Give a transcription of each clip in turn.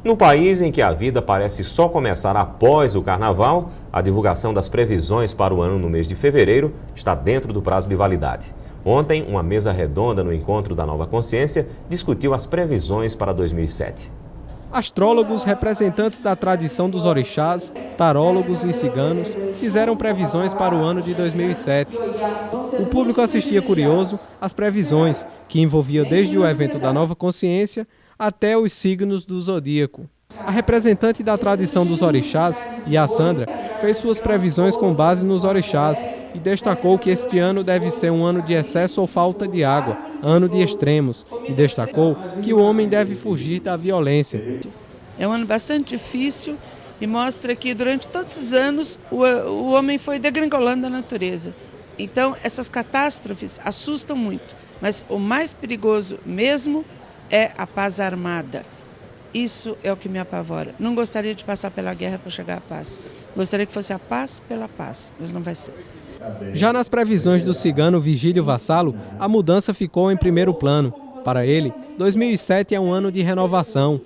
No país em que a vida parece só começar após o carnaval, a divulgação das previsões para o ano no mês de fevereiro está dentro do prazo de validade. Ontem, uma mesa redonda no Encontro da Nova Consciência discutiu as previsões para 2007. Astrólogos, representantes da tradição dos orixás, tarólogos e ciganos fizeram previsões para o ano de 2007. O público assistia curioso às previsões, que envolvia desde o evento da Nova Consciência até os signos do zodíaco. A representante da tradição dos orixás, Sandra, fez suas previsões com base nos orixás e destacou que este ano deve ser um ano de excesso ou falta de água, ano de extremos, e destacou que o homem deve fugir da violência. É um ano bastante difícil e mostra que durante todos esses anos o homem foi degringolando da natureza. Então essas catástrofes assustam muito, mas o mais perigoso mesmo é a paz armada. Isso é o que me apavora. Não gostaria de passar pela guerra para chegar à paz. Gostaria que fosse a paz pela paz, mas não vai ser. Já nas previsões do cigano Vigílio Vassalo, a mudança ficou em primeiro plano. Para ele, 2007 é um ano de renovação.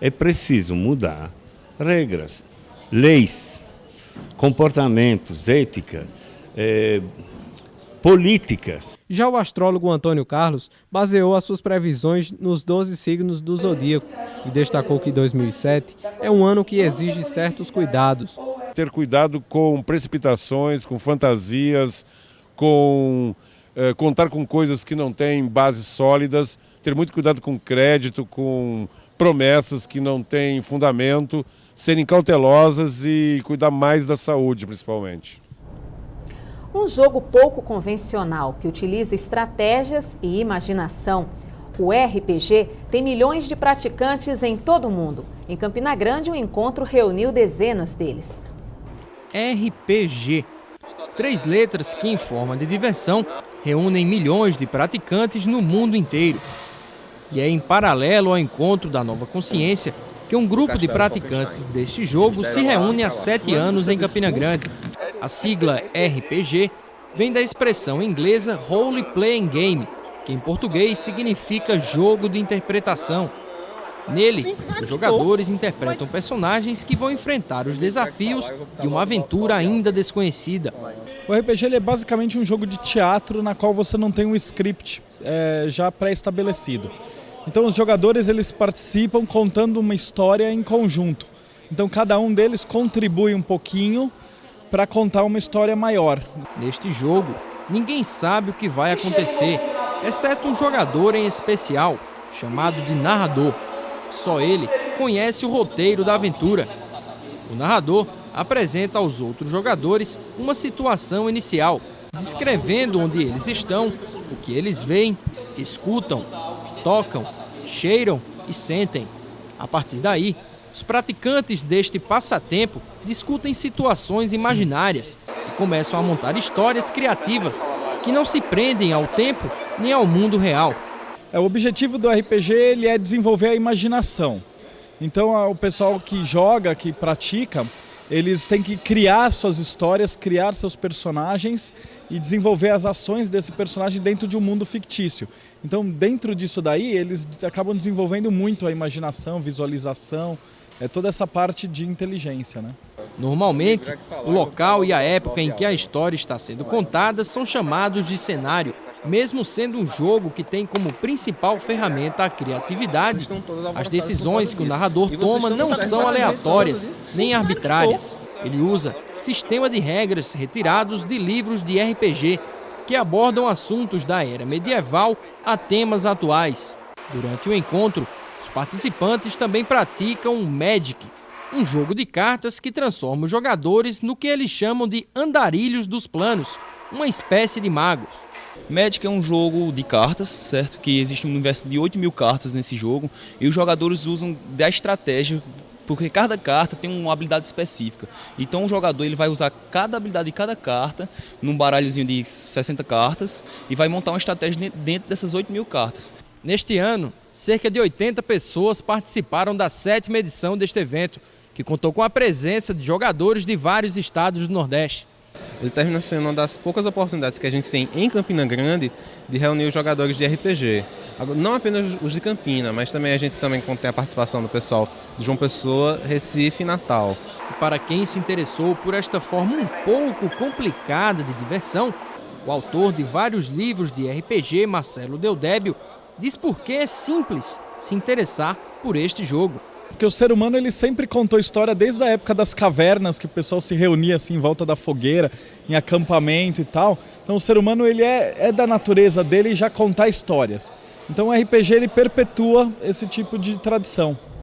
É preciso mudar regras, leis, comportamentos, éticas, políticas. Já o astrólogo Antônio Carlos baseou as suas previsões nos 12 signos do zodíaco e destacou que 2007 é um ano que exige certos cuidados. Ter cuidado com precipitações, com fantasias, com contar com coisas que não têm bases sólidas, ter muito cuidado com crédito, com promessas que não têm fundamento, serem cautelosas e cuidar mais da saúde, principalmente. Um jogo pouco convencional que utiliza estratégias e imaginação. O RPG tem milhões de praticantes em todo o mundo. Em Campina Grande, o encontro reuniu dezenas deles. RPG. 3 letras que, em forma de diversão, reúnem milhões de praticantes no mundo inteiro. E é em paralelo ao Encontro da Nova Consciência que um grupo de praticantes deste jogo se reúne há 7 anos em Campina Grande. A sigla RPG vem da expressão inglesa Role Playing Game, que em português significa jogo de interpretação. Nele, os jogadores interpretam personagens que vão enfrentar os desafios de uma aventura ainda desconhecida. O RPG ele é basicamente um jogo de teatro na qual você não tem um script já pré-estabelecido. Então os jogadores eles participam contando uma história em conjunto. Então cada um deles contribui um pouquinho para contar uma história maior. Neste jogo, ninguém sabe o que vai acontecer, exceto um jogador em especial, chamado de narrador. Só ele conhece o roteiro da aventura. O narrador apresenta aos outros jogadores uma situação inicial, descrevendo onde eles estão, o que eles veem, escutam, tocam, cheiram e sentem. A partir daí, os praticantes deste passatempo discutem situações imaginárias e começam a montar histórias criativas que não se prendem ao tempo nem ao mundo real. O objetivo do RPG ele é desenvolver a imaginação. Então o pessoal que joga, que pratica, eles têm que criar suas histórias, criar seus personagens e desenvolver as ações desse personagem dentro de um mundo fictício. Então dentro disso daí eles acabam desenvolvendo muito a imaginação, visualização, toda essa parte de inteligência, né? Normalmente, o local e a época em que a história está sendo contada são chamados de cenário. Mesmo sendo um jogo que tem como principal ferramenta a criatividade, as decisões que o narrador toma não são aleatórias nem arbitrárias. Ele usa sistema de regras retirados de livros de RPG que abordam assuntos da era medieval a temas atuais. Durante o encontro, os participantes também praticam um Magic, um jogo de cartas que transforma os jogadores no que eles chamam de andarilhos dos planos, uma espécie de magos. Magic é um jogo de cartas, certo? Que existe um universo de 8.000 cartas nesse jogo e os jogadores usam da estratégia, porque cada carta tem uma habilidade específica. Então o jogador ele vai usar cada habilidade de cada carta num baralhozinho de 60 cartas e vai montar uma estratégia dentro dessas 8.000 cartas. Neste ano, cerca de 80 pessoas participaram da 7ª edição deste evento, que contou com a presença de jogadores de vários estados do Nordeste. Ele termina sendo uma das poucas oportunidades que a gente tem em Campina Grande de reunir os jogadores de RPG. Não apenas os de Campina, mas também a gente também tem a participação do pessoal de João Pessoa, Recife e Natal. E para quem se interessou por esta forma um pouco complicada de diversão, o autor de vários livros de RPG, Marcelo Deodébio, diz por que é simples se interessar por este jogo. Porque o ser humano ele sempre contou história desde a época das cavernas, que o pessoal se reunia assim em volta da fogueira, em acampamento e tal. Então o ser humano ele é da natureza dele já contar histórias. Então o RPG ele perpetua esse tipo de tradição.